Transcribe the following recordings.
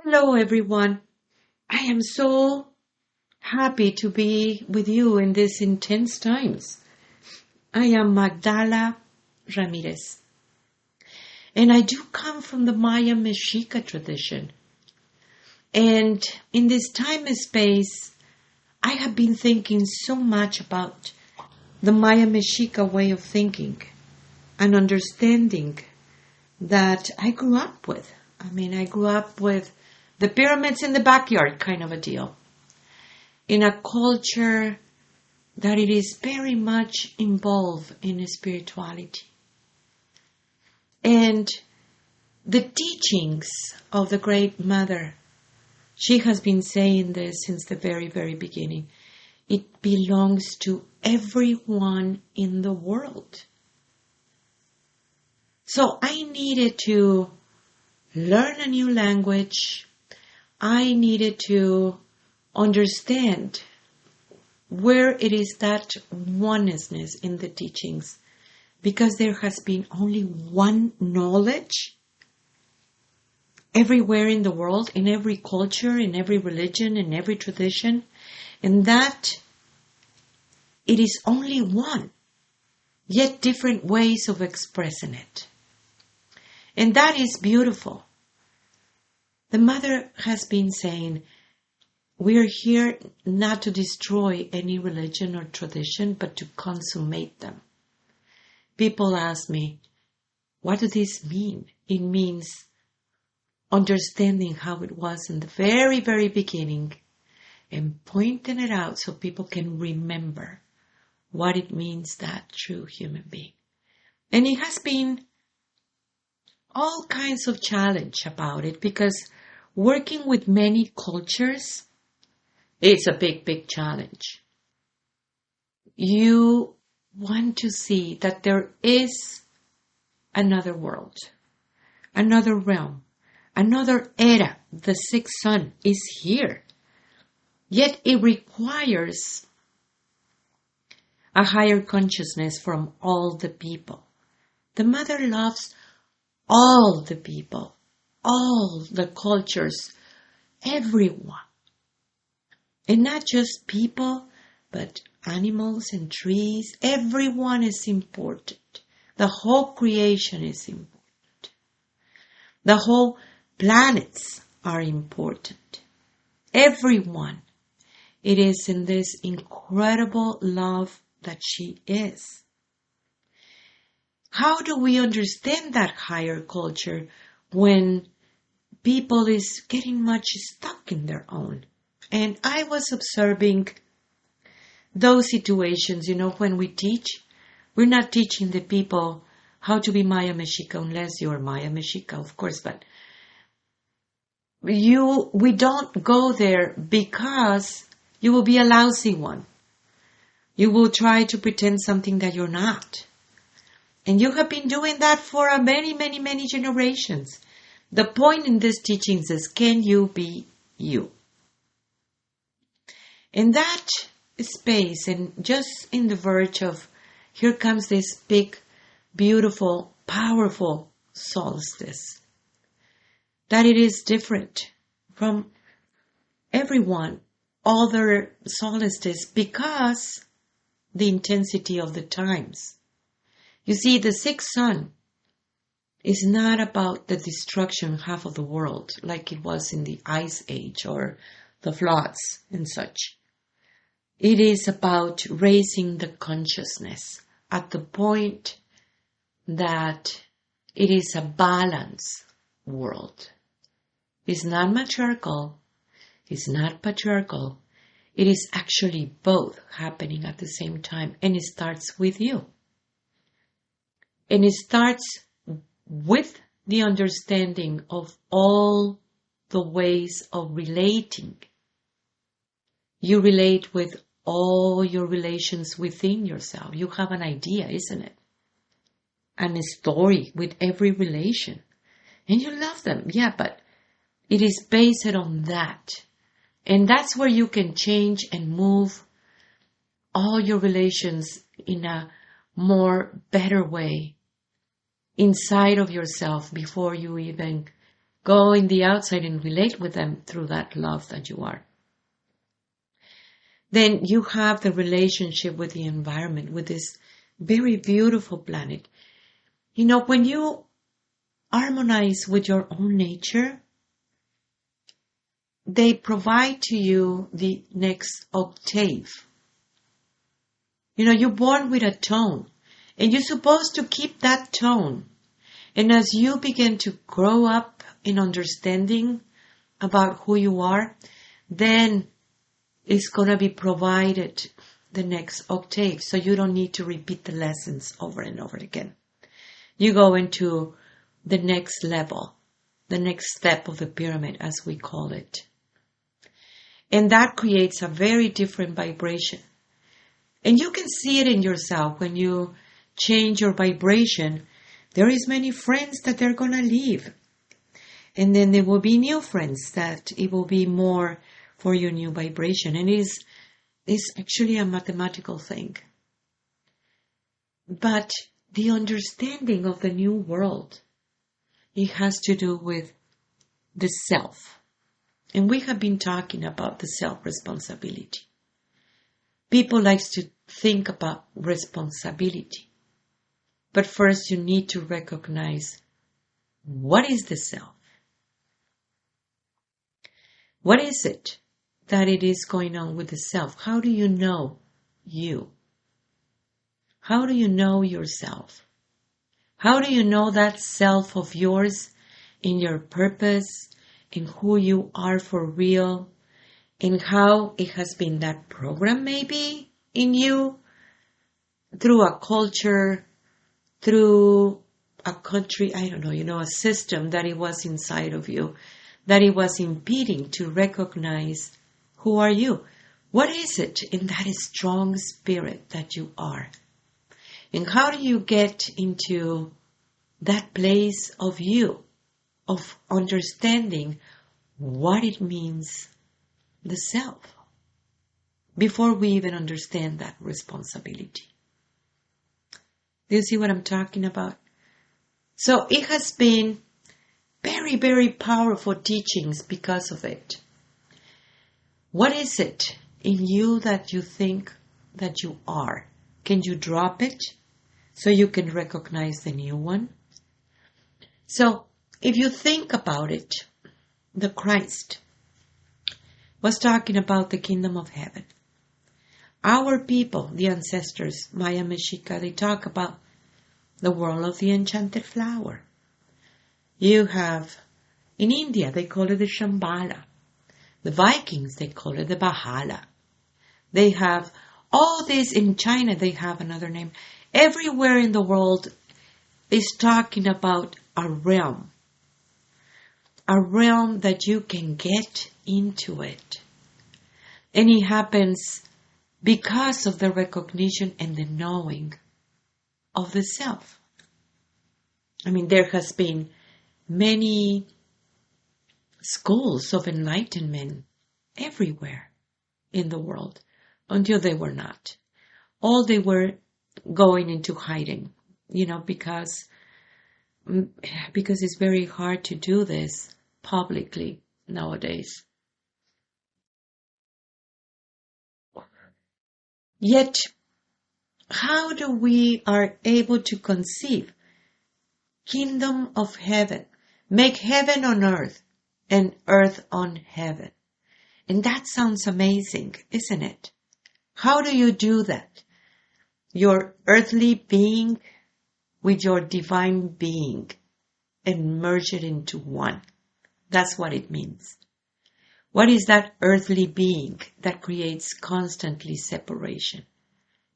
Hello, everyone. I am so happy to be with you in these intense times. I am Magdala Ramirez, and I do come from the Maya Mexica tradition. And in this time and space, I have been thinking so much about the Maya Mexica way of thinking and understanding that I grew up with. I grew up with the pyramids in the backyard kind of a deal, in a culture that it is very much involved in spirituality. And the teachings of the Great Mother, she has been saying this since the very, very beginning. It belongs to everyone in the world. So I needed to learn a new language. I needed to understand where it is that oneness in the teachings, because there has been only one knowledge everywhere in the world, in every culture, in every religion, in every tradition, and that it is only one, yet different ways of expressing it. And that is beautiful. The Mother has been saying, we are here not to destroy any religion or tradition, but to consummate them. People ask me, what does this mean? It means understanding how it was in the very, very beginning and pointing it out so people can remember what it means, that true human being. And it has been all kinds of challenge about it, because working with many cultures, it's a big, big challenge. You want to see that there is another world, another realm, another era. The sixth sun is here. Yet it requires a higher consciousness from all the people. The Mother loves all the people, all the cultures, everyone. And not just people, but animals and trees. Everyone is important. The whole creation is important. The whole planets are important. Everyone. It is in this incredible love that she is. How do we understand that higher culture when people is getting much stuck in their own? And I was observing those situations, when we teach, we're not teaching the people how to be Maya Mexica, unless you're Maya Mexica, of course, but we don't go there because you will be a lousy one. You will try to pretend something that you're not. And you have been doing that for many, many, many generations. The point in these teachings is, can you be you? In that space, and just in the verge of, here comes this big, beautiful, powerful solstice, that it is different from everyone, other solstice, because the intensity of the times. You see, the sixth sun is not about the destruction of half of the world like it was in the Ice Age or the floods and such. It is about raising the consciousness at the point that it is a balanced world. It's not matriarchal, it's not patriarchal. It is actually both happening at the same time, and it starts with you. And it starts with the understanding of all the ways of relating. You relate with all your relations within yourself. You have an idea, isn't it? And a story with every relation. And you love them, yeah, but it is based on that. And that's where you can change and move all your relations in a more better way inside of yourself before you even go in the outside and relate with them through that love that you are. Then you have the relationship with the environment, with this very beautiful planet. When you harmonize with your own nature, they provide to you the next octave. You're born with a tone, and you're supposed to keep that tone. And as you begin to grow up in understanding about who you are, then it's going to be provided the next octave. So you don't need to repeat the lessons over and over again. You go into the next level, the next step of the pyramid, as we call it. And that creates a very different vibration. And you can see it in yourself. When you change your vibration, there is many friends that they're going to leave. And then there will be new friends that it will be more for your new vibration. And it's actually a mathematical thing. But the understanding of the new world, it has to do with the self. And we have been talking about the self-responsibility. People like to think about responsibility. But first you need to recognize, what is the self? What is it that it is going on with the self? How do you know you? How do you know yourself? How do you know that self of yours in your purpose, in who you are for real, in how it has been that program maybe in you through a culture, through a country, I don't know, a system that it was inside of you, that it was impeding to recognize who are you. What is it in that strong spirit that you are? And how do you get into that place of you, of understanding what it means, the self, before we even understand that responsibility? Do you see what I'm talking about? So it has been very, very powerful teachings because of it. What is it in you that you think that you are? Can you drop it so you can recognize the new one? So if you think about it, the Christ was talking about the kingdom of heaven. Our people, the ancestors, Maya Mexica, they talk about the world of the enchanted flower. You have, in India, they call it the Shambhala. The Vikings, they call it the Bahala. They have all this. In China, they have another name. Everywhere in the world is talking about a realm that you can get into it. And it happens because of the recognition and the knowing of the self. I mean, there has been many schools of enlightenment everywhere in the world until they were not. All they were going into hiding, because it's very hard to do this publicly nowadays. Yet, how do we are able to conceive kingdom of heaven, make heaven on earth and earth on heaven? And that sounds amazing, isn't it? How do you do that? Your earthly being with your divine being and merge it into one. That's what it means. What is that earthly being that creates constantly separation?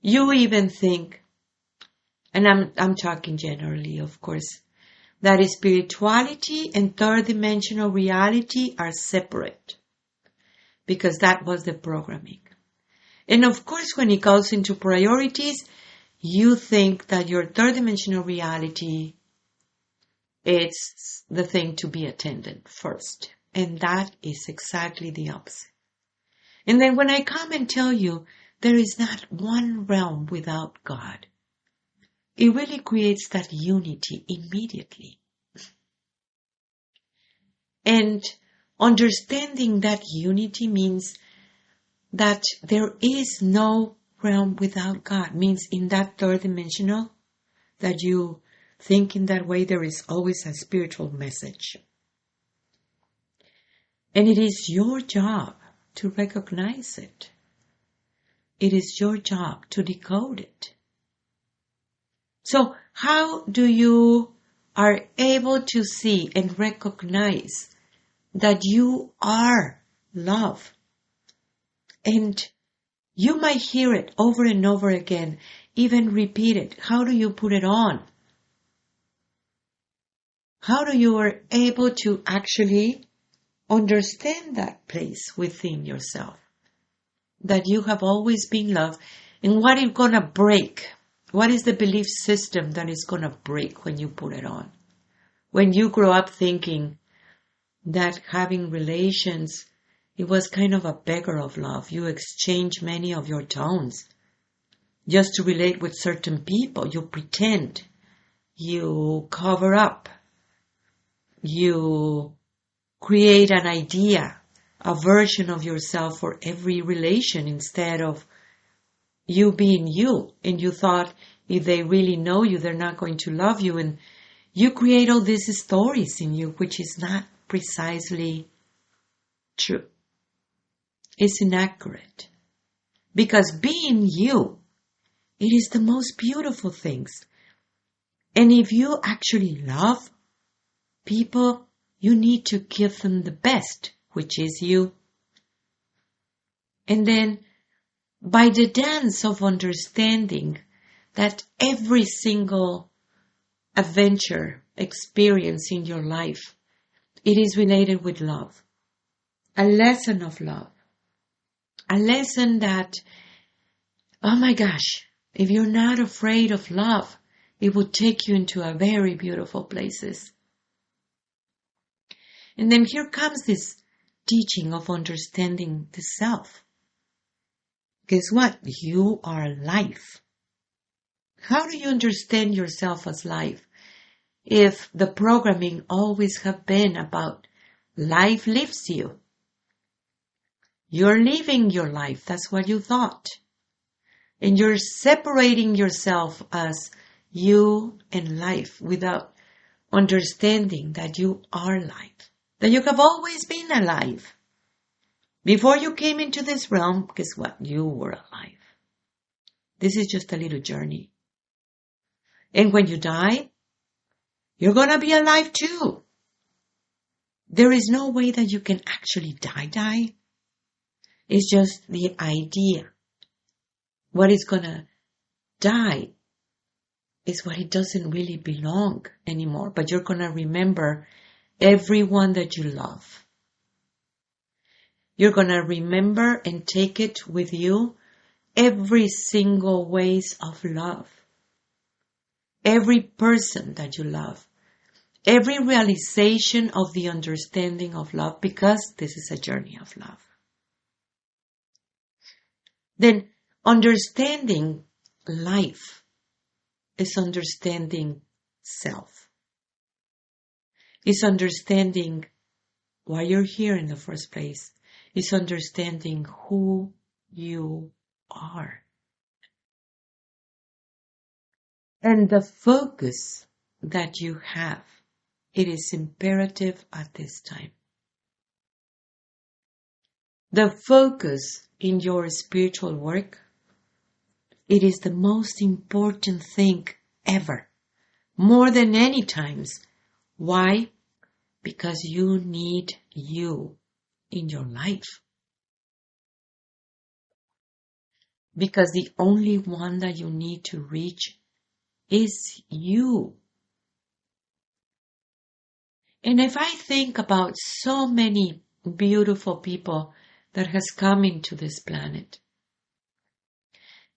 You even think, and I'm talking generally, of course, that spirituality and third dimensional reality are separate, because that was the programming. And of course, when it goes into priorities, you think that your third dimensional reality is the thing to be attended first. And that is exactly the opposite. And then when I come and tell you there is not one realm without God, it really creates that unity immediately. And understanding that unity means that there is no realm without God. Means in that third dimensional, that you think in that way, there is always a spiritual message. And it is your job to recognize it. It is your job to decode it. So how do you are able to see and recognize that you are love? And you might hear it over and over again, even repeat it. How do you put it on? How do you are able to actually understand that place within yourself? That you have always been love, and what is going to break? What is the belief system that is going to break when you put it on? When you grow up thinking that having relations, it was kind of a beggar of love. You exchange many of your tones just to relate with certain people. You pretend. You cover up. You create an idea, a version of yourself for every relation instead of you being you. And you thought if they really know you, they're not going to love you. And you create all these stories in you, which is not precisely true. It's inaccurate. Because being you, it is the most beautiful things. And if you actually love people, you need to give them the best, which is you. And then, by the dance of understanding that every single adventure, experience in your life, it is related with love. A lesson of love. A lesson that, oh my gosh, if you're not afraid of love, it will take you into a very beautiful places. And then here comes this teaching of understanding the self. Guess what? You are life. How do you understand yourself as life? If the programming always have been about life lives you. You're living your life. That's what you thought. And you're separating yourself as you and life without understanding that you are life. That you have always been alive. Before you came into this realm, guess what? You were alive. This is just a little journey. And when you die, you're going to be alive too. There is no way that you can actually die. It's just the idea. What is going to die is what it doesn't really belong anymore. But you're going to remember everyone that you love. You're going to remember and take it with you every single ways of love. Every person that you love. Every realization of the understanding of love, because this is a journey of love. Then understanding life is understanding self. It's understanding why you're here in the first place. It's understanding who you are. And the focus that you have, it is imperative at this time. The focus in your spiritual work, it is the most important thing ever. More than any times. Why? Because you need you in your life. Because the only one that you need to reach is you. And if I think about so many beautiful people that has come into this planet,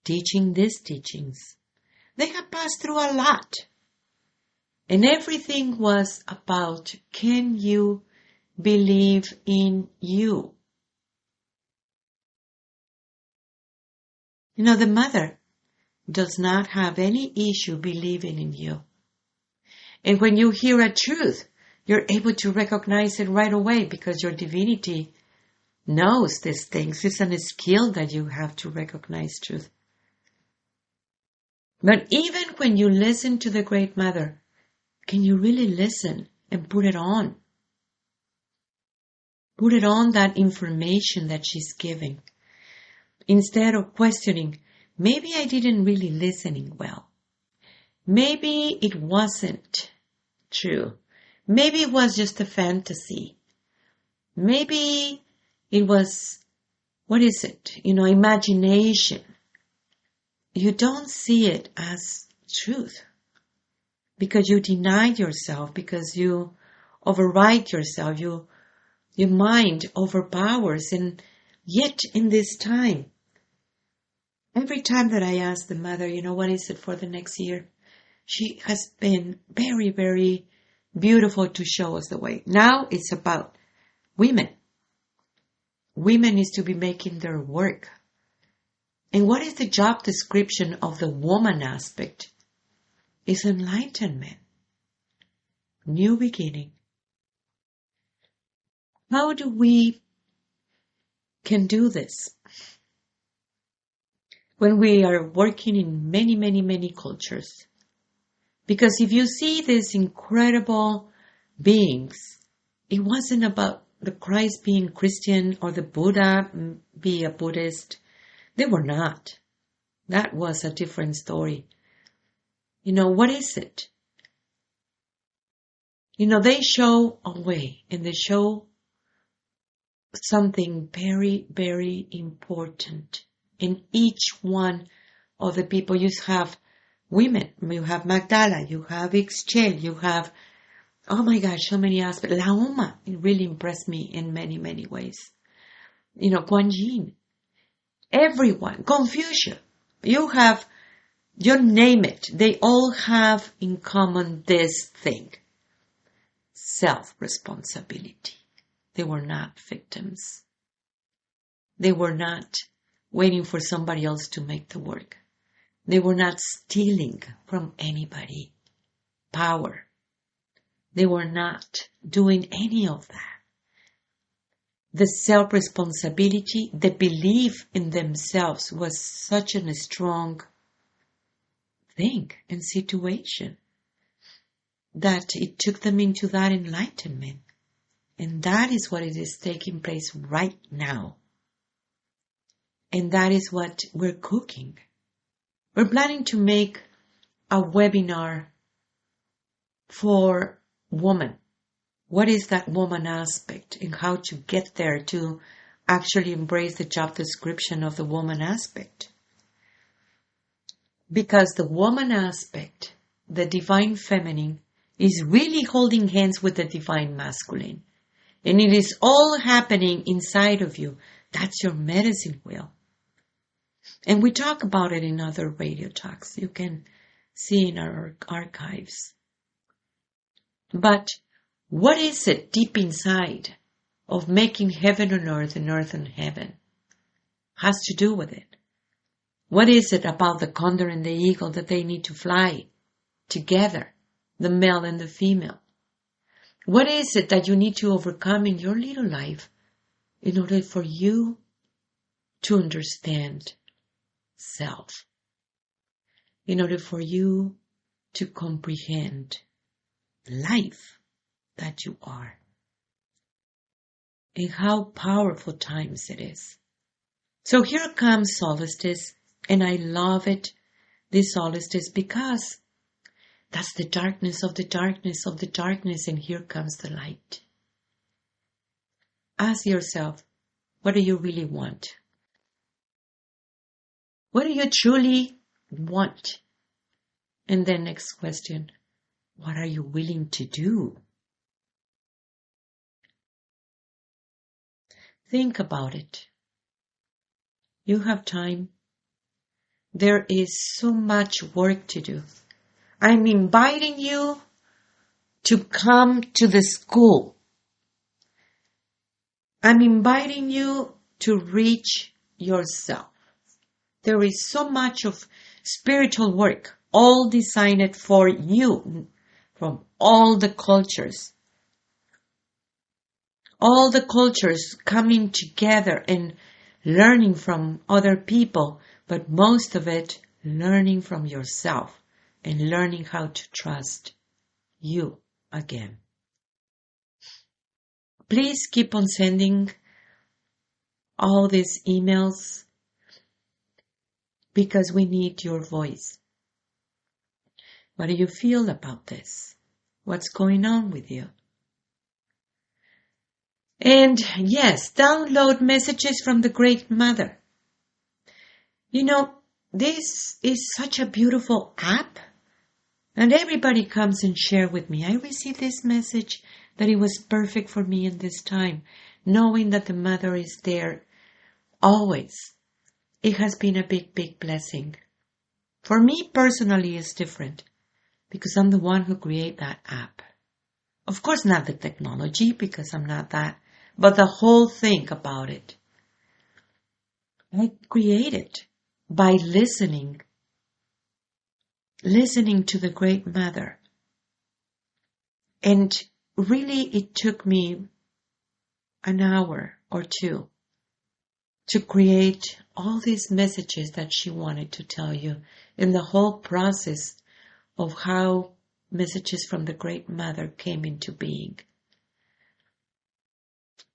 teaching these teachings, they have passed through a lot. And everything was about, can you believe in you? You know, the mother does not have any issue believing in you. And when you hear a truth, You're able to recognize it right away because your divinity knows these things. It's a skill that you have to recognize truth. But even when you listen to the Great Mother, can you really listen and put it on? Put it on, that information that she's giving. Instead of questioning, maybe I didn't really listening well. Maybe it wasn't true. Maybe it was just a fantasy. Maybe it was, what is it? Imagination. You don't see it as truth because you deny yourself, because you override yourself, your mind overpowers. And yet in this time, every time that I ask the mother, what is it for the next year? She has been very, very beautiful to show us the way. Now it's about women. Women is to be making their work. And what is the job description of the woman aspect? It's enlightenment. New beginning. How do we can do this? When we are working in many, many, many cultures. Because if you see these incredible beings, it wasn't about the Christ being Christian or the Buddha be a Buddhist. They were not. That was a different story. What is it? They show a way, and they show something very, very important. In each one of the people, you have women, you have Magdala, you have Ixchel, you have, oh my gosh, so many aspects. La Uma, it really impressed me in many, many ways. Kuan Yin. Everyone, Confucius, you name it, they all have in common this thing. Self-responsibility. They were not victims. They were not waiting for somebody else to make the work. They were not stealing from anybody power. They were not doing any of that. The self-responsibility, the belief in themselves was such a strong thing and situation that it took them into that enlightenment. And that is what it is taking place right now. And that is what we're cooking. We're planning to make a webinar for women. What is that woman aspect and how to get there to actually embrace the job description of the woman aspect? Because the woman aspect, the divine feminine, is really holding hands with the divine masculine. And it is all happening inside of you. That's your medicine wheel. And we talk about it in other radio talks. You can see in our archives. But what is it deep inside of making heaven on earth and earth on heaven? Has to do with it. What is it about the condor and the eagle that they need to fly together, the male and the female? What is it that you need to overcome in your little life in order for you to understand self? In order for you to comprehend life that you are. And how powerful times it is. So here comes Solstice, and I love it, this Solstice, because that's the darkness of the darkness of the darkness, and here comes the light. Ask yourself, what do you really want? What do you truly want? And then next question, what are you willing to do? Think about it. You have time. There is so much work to do. I'm inviting you to come to the school. I'm inviting you to reach yourself. There is so much of spiritual work, all designed for you, from all the cultures, all the cultures coming together and learning from other people, but most of it learning from yourself and learning how to trust you again. Please keep on sending all these emails because we need your voice. What do you feel about this? What's going on with you? And yes, download messages from the Great Mother. You know, this is such a beautiful app. And everybody comes and share with me. I received this message that it was perfect for me in this time, knowing that the Mother is there always. It has been a big, big blessing. For me personally, it's different because I'm the one who created that app. Of course, not the technology because I'm not that, but the whole thing about it. I created by listening to the Great Mother. And really, it took me an hour or two to create all these messages that she wanted to tell you in the whole process of how messages from the Great Mother came into being.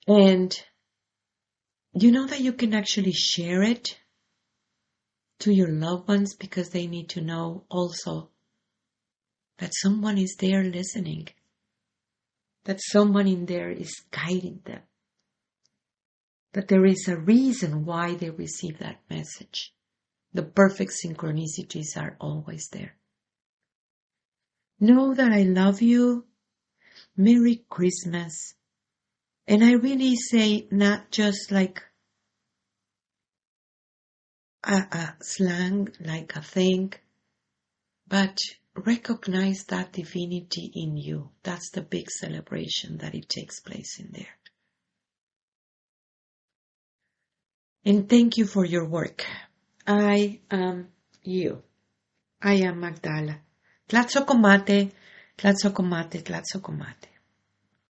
And you know that you can actually share it to your loved ones because they need to know also that someone is there listening, that someone in there is guiding them, that there is a reason why they receive that message. The perfect synchronicities are always there. Know that I love you. Merry Christmas. And I really say not just like a slang, like a thing, but recognize that divinity in you. That's the big celebration that it takes place in there. And thank you for your work. I am you. I am Magdala. Tlatzokomate, tlatzokomate, tlatzokomate.